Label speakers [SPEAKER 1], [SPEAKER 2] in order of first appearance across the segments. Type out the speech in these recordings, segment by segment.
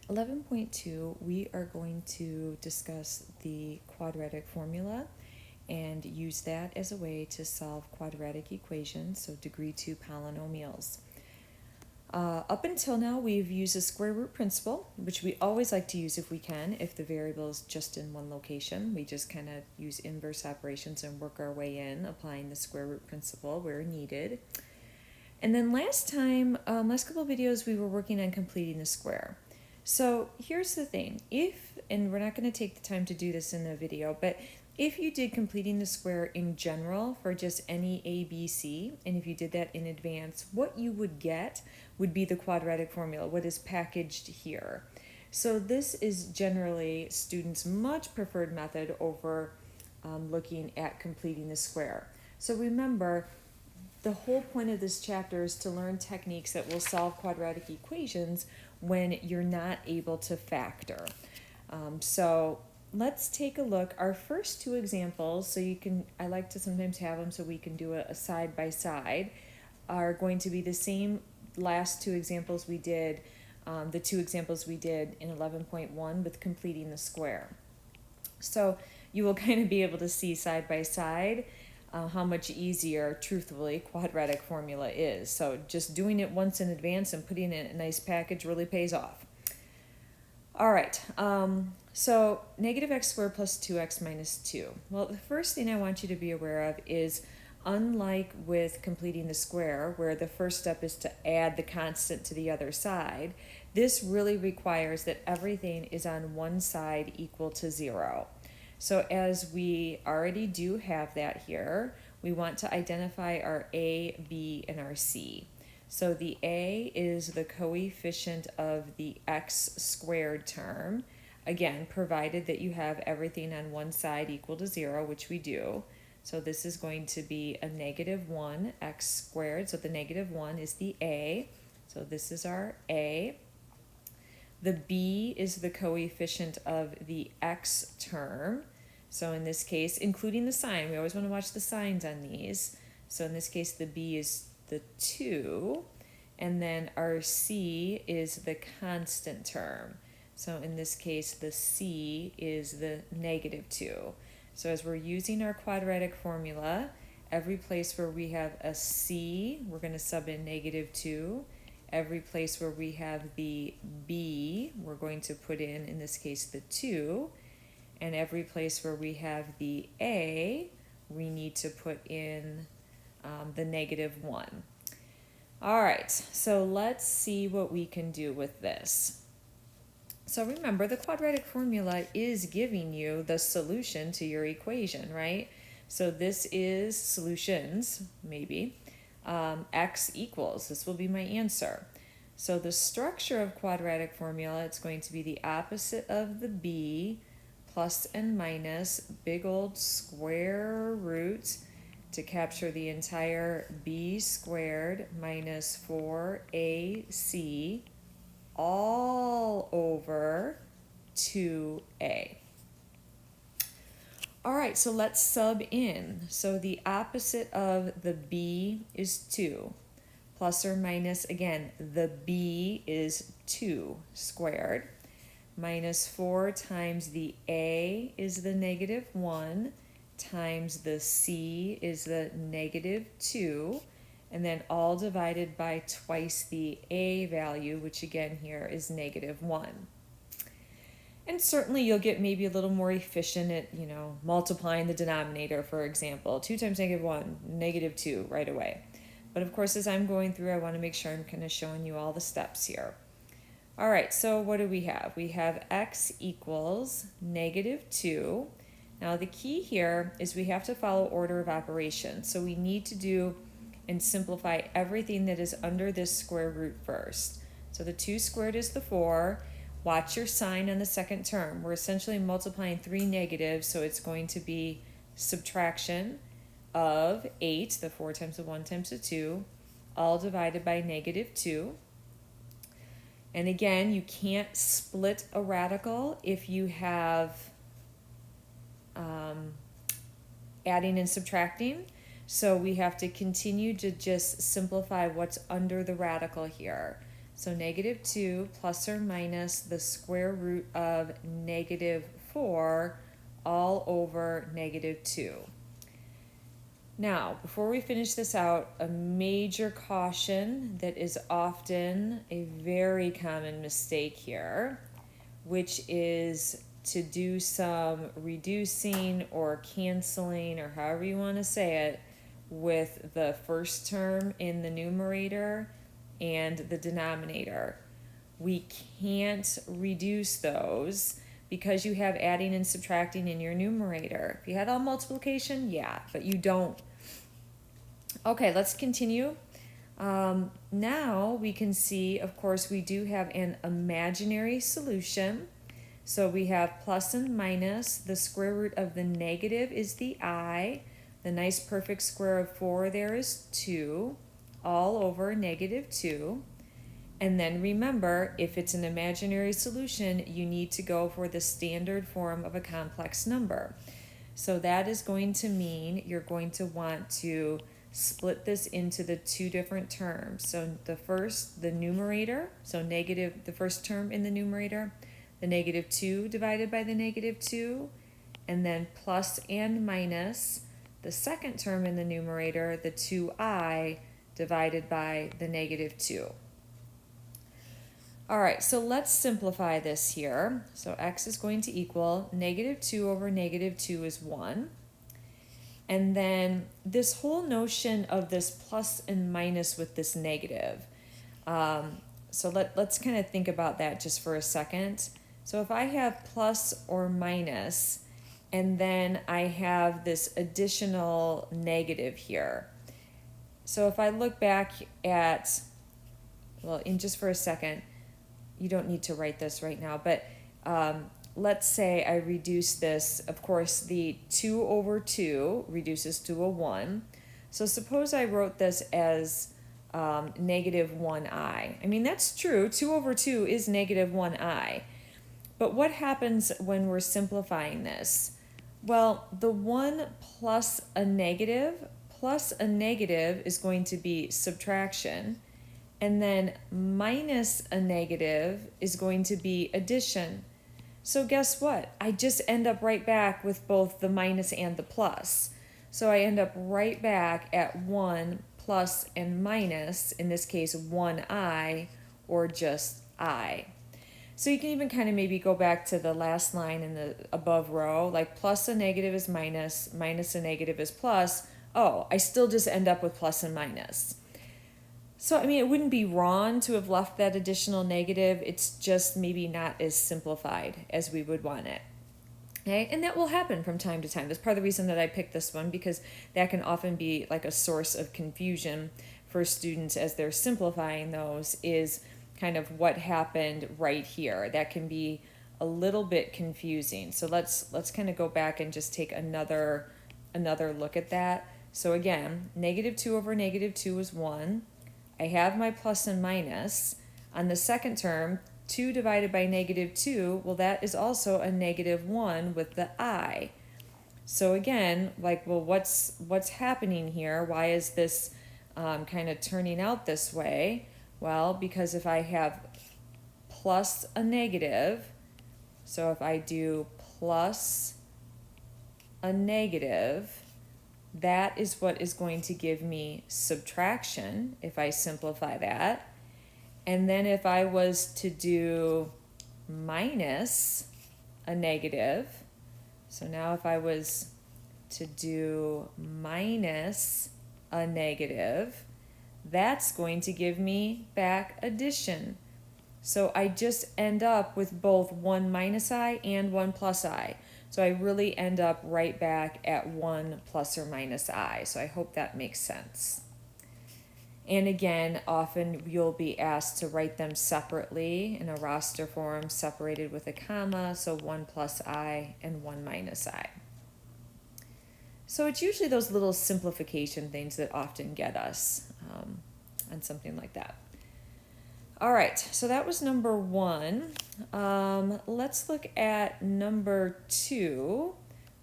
[SPEAKER 1] 11.2, we are going to discuss the quadratic formula and use that as a way to solve quadratic equations, so degree 2 polynomials. Up until now, we've used the square root principle, which we always like to use if we can, if the variable is just in one location. We just kind of use inverse operations and work our way in, applying the square root principle where needed. And then last couple of videos, we were working on completing the square. So here's the thing, and we're not going to take the time to do this in the video, but if you did completing the square in general for just any a, b, c, and if you did that in advance, what you would get would be the quadratic formula, what is packaged here. So this is generally students' much preferred method over looking at completing the square. So remember, the whole point of this chapter is to learn techniques that will solve quadratic equations when you're not able to factor. So let's take a look. Our first two examples, I like to sometimes have them so we can do a side by side, are going to be the same last two examples we did, the two examples we did in 11.1 with completing the square. So you will kind of be able to see side by side how much easier, truthfully, quadratic formula is. So just doing it once in advance and putting it in a nice package really pays off. All right, so negative x squared plus 2x minus 2. Well, the first thing I want you to be aware of is, unlike with completing the square, where the first step is to add the constant to the other side, this really requires that everything is on one side equal to 0. So as we already do have that here, we want to identify our a, b, and our c. So the a is the coefficient of the x squared term, again, provided that you have everything on one side equal to 0, which we do. So this is going to be a negative 1 x squared, so the negative 1 is the a, so this is our a. The b is the coefficient of the x term. So in this case, including the sign, we always want to watch the signs on these. So in this case, the b is the 2. And then our c is the constant term. So in this case, the c is the negative 2. So as we're using our quadratic formula, every place where we have a c, we're going to sub in negative 2. Every place where we have the b, we're going to put in this case, the 2. And every place where we have the a, we need to put in the negative 1. All right, so let's see what we can do with this. So remember, the quadratic formula is giving you the solution to your equation, right? So this is solutions, maybe. X equals, this will be my answer. So the structure of quadratic formula, it's going to be the opposite of the b, plus and minus, big old square root to capture the entire b squared minus 4ac all over 2a. All right, so let's sub in. So the opposite of the b is 2, plus or minus, again, the b is 2 squared, minus 4 times the a is the negative 1, times the c is the negative 2, and then all divided by twice the a value, which again here is negative 1. And certainly you'll get maybe a little more efficient at, multiplying the denominator, for example. 2 times negative 1, negative 2 right away. But of course, as I'm going through, I want to make sure I'm kind of showing you all the steps here. All right, so what do we have? We have x equals negative 2. Now the key here is we have to follow order of operations. So we need to do and simplify everything that is under this square root first. So the 2 squared is the 4. Watch your sign on the second term. We're essentially multiplying 3 negatives, so it's going to be subtraction of 8, the 4 times the 1 times the 2, all divided by negative 2. And again, you can't split a radical if you have adding and subtracting. So we have to continue to just simplify what's under the radical here. So negative 2 plus or minus the square root of negative 4 all over negative 2. Now, before we finish this out, a major caution that is often a very common mistake here, which is to do some reducing or canceling, or however you want to say it, with the first term in the numerator and the denominator. We can't reduce those because you have adding and subtracting in your numerator. If you had all multiplication, yeah, but you don't. Okay, let's continue. Now we can see, of course, we do have an imaginary solution. So we have plus and minus. The square root of the negative is the I. The nice perfect square of 4 there is 2, all over negative 2. And then remember, if it's an imaginary solution, you need to go for the standard form of a complex number. So that is going to mean you're going to want to split this into the two different terms. So the numerator, so negative, the first term in the numerator, the negative 2 divided by the negative 2, and then plus and minus the second term in the numerator, the 2i divided by the negative 2. All right, so let's simplify this here. So x is going to equal negative 2 over negative 2 is 1. And then this whole notion of this plus and minus with this negative. So let's kind of think about that just for a second. So if I have plus or minus, and then I have this additional negative here. So if I look back at, well, in just for a second, you don't need to write this right now, but let's say I reduce this. Of course, the 2 over 2 reduces to a 1. So suppose I wrote this as negative 1i. I mean, that's true. 2 over 2 is negative 1i. But what happens when we're simplifying this? Well, the 1 plus a negative is going to be subtraction. And then minus a negative is going to be addition. So guess what? I just end up right back with both the minus and the plus. So I end up right back at 1 plus and minus, in this case 1i, or just I. So you can even kind of maybe go back to the last line in the above row, like plus a negative is minus, minus a negative is plus. Oh, I still just end up with plus and minus. So, I mean, it wouldn't be wrong to have left that additional negative. It's just maybe not as simplified as we would want it. Okay? And that will happen from time to time. That's part of the reason that I picked this one, because that can often be like a source of confusion for students as they're simplifying those, is kind of what happened right here. That can be a little bit confusing. So let's kind of go back and just take another look at that. So again, negative 2 over negative 2 is 1. I have my plus and minus. On the second term, 2 divided by negative 2, well, that is also a negative 1 with the I. So again, like, well, what's happening here? Why is this kind of turning out this way? Well, because if I have plus a negative, so if I do plus a negative, that is what is going to give me subtraction if I simplify that. And then if I was to do minus a negative, so now if I was to do minus a negative, that's going to give me back addition. So I just end up with both 1 minus I and 1 plus I. So I really end up right back at 1 plus or minus I. So I hope that makes sense. And again, often you'll be asked to write them separately in a roster form, separated with a comma, so 1 plus I and 1 minus I. So it's usually those little simplification things that often get us on something like that. All right, so that was number 1. Let's look at number 2,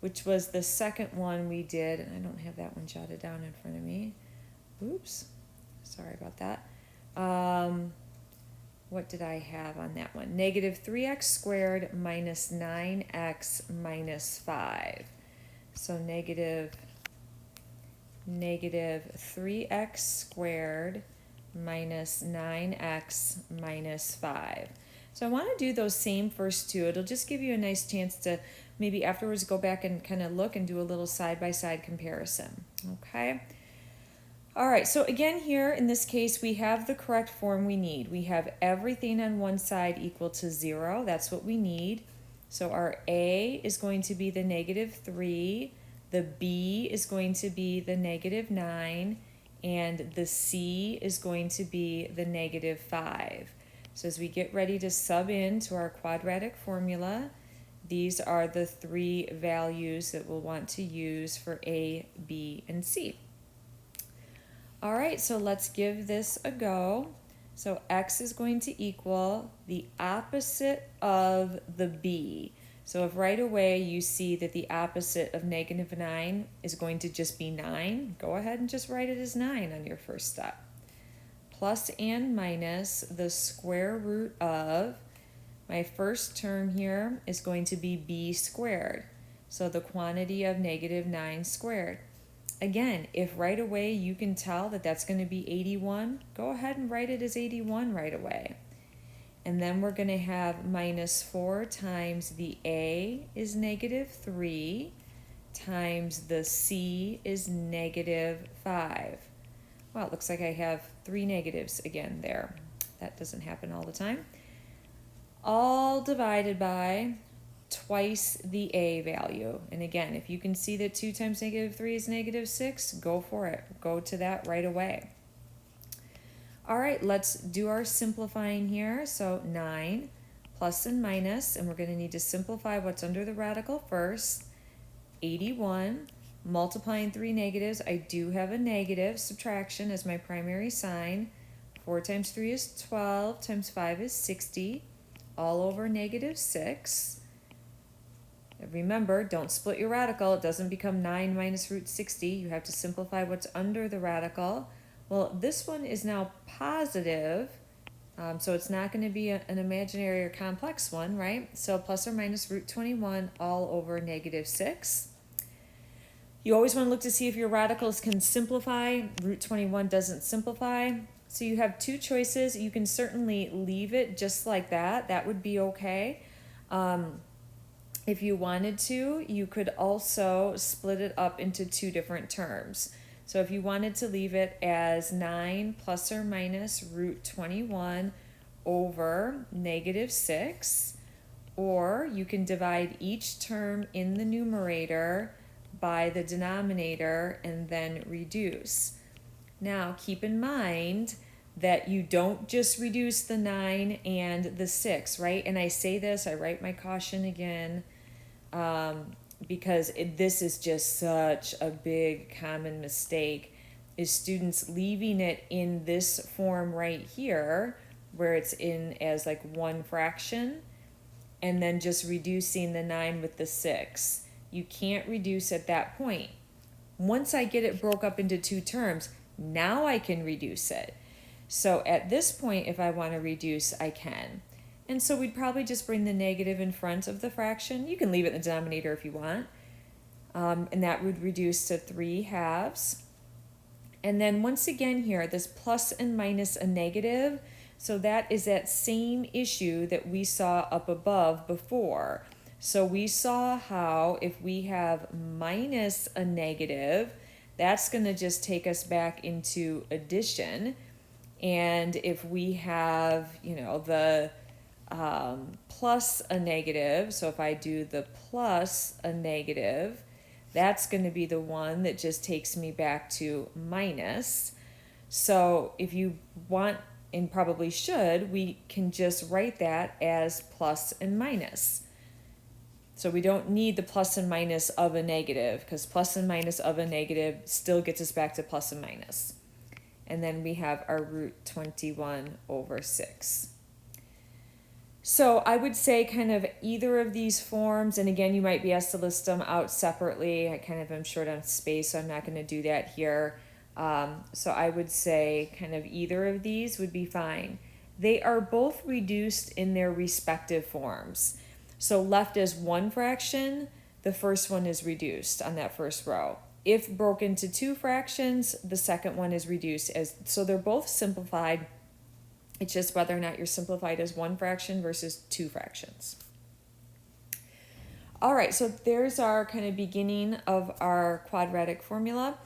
[SPEAKER 1] which was the second one we did. And I don't have that one jotted down in front of me. Oops, sorry about that. what did I have on that one? Negative 3x squared minus 9x minus 5. So negative 3x squared minus 9x minus 5. So I want to do those same first two. It'll just give you a nice chance to maybe afterwards go back and kind of look and do a little side-by-side comparison. Okay. All right, so again here in this case we have the correct form we need. We have everything on one side equal to 0. That's what we need. So our A is going to be the negative 3, the B is going to be the negative 9, and the C is going to be the negative 5. So as we get ready to sub into our quadratic formula, these are the three values that we'll want to use for A, B, and C. All right, so let's give this a go. So x is going to equal the opposite of the b. So if right away you see that the opposite of negative 9 is going to just be 9, go ahead and just write it as 9 on your first step. Plus and minus the square root of, my first term here is going to be b squared. So the quantity of negative 9 squared. Again, if right away you can tell that that's going to be 81, go ahead and write it as 81 right away. And then we're going to have minus 4 times the A is negative 3 times the C is negative 5. Well, it looks like I have 3 negatives again there. That doesn't happen all the time. All divided by twice the A value. And again, if you can see that 2 times negative 3 is negative 6, go for it. Go to that right away. All right, let's do our simplifying here. So 9 plus and minus, and we're going to need to simplify what's under the radical first. 81, multiplying 3 negatives. I do have a negative subtraction as my primary sign. 4 times 3 is 12, times 5 is 60, all over negative 6. Remember, don't split your radical. It doesn't become 9 minus root 60. You have to simplify what's under the radical. Well, this one is now positive, so it's not going to be an imaginary or complex one, right? So plus or minus root 21 all over negative 6. You always want to look to see if your radicals can simplify. Root 21 doesn't simplify. So you have two choices. You can certainly leave it just like that. That would be okay. If you wanted to, you could also split it up into two different terms. So if you wanted to leave it as 9 plus or minus root 21 over negative 6, or you can divide each term in the numerator by the denominator and then reduce. Now keep in mind that you don't just reduce the 9 and the 6, right? And I say this, I write my caution again, because this is just such a big common mistake, is students leaving it in this form right here, where it's in as like one fraction, and then just reducing the 9 with the 6. You can't reduce at that point. Once I get it broke up into two terms, now I can reduce it. So at this point, if I want to reduce, I can. And so we'd probably just bring the negative in front of the fraction. You can leave it in the denominator if you want. And that would reduce to 3 halves. And then once again here, this plus and minus a negative. So that is that same issue that we saw up above before. So we saw how if we have minus a negative, that's going to just take us back into addition. And if we have, the plus a negative, so if I do the plus a negative, that's going to be the one that just takes me back to minus. So if you want, and probably should, we can just write that as plus and minus. So we don't need the plus and minus of a negative, because plus and minus of a negative still gets us back to plus and minus. And then we have our root 21 over 6. So I would say kind of either of these forms, and again, you might be asked to list them out separately. I kind of am short on space, so I'm not going to do that here. So I would say kind of either of these would be fine. they are both reduced in their respective forms. So left as one fraction, the first one is reduced on that first row. If broken to two fractions, the second one is reduced as, so they're both simplified. It's just whether or not you're simplified as one fraction versus two fractions. All right, so there's our kind of beginning of our quadratic formula.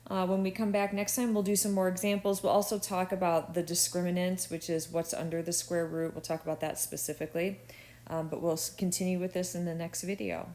[SPEAKER 1] When we come back next time, we'll do some more examples. We'll also talk about the discriminant, which is what's under the square root. We'll talk about that specifically, but we'll continue with this in the next video.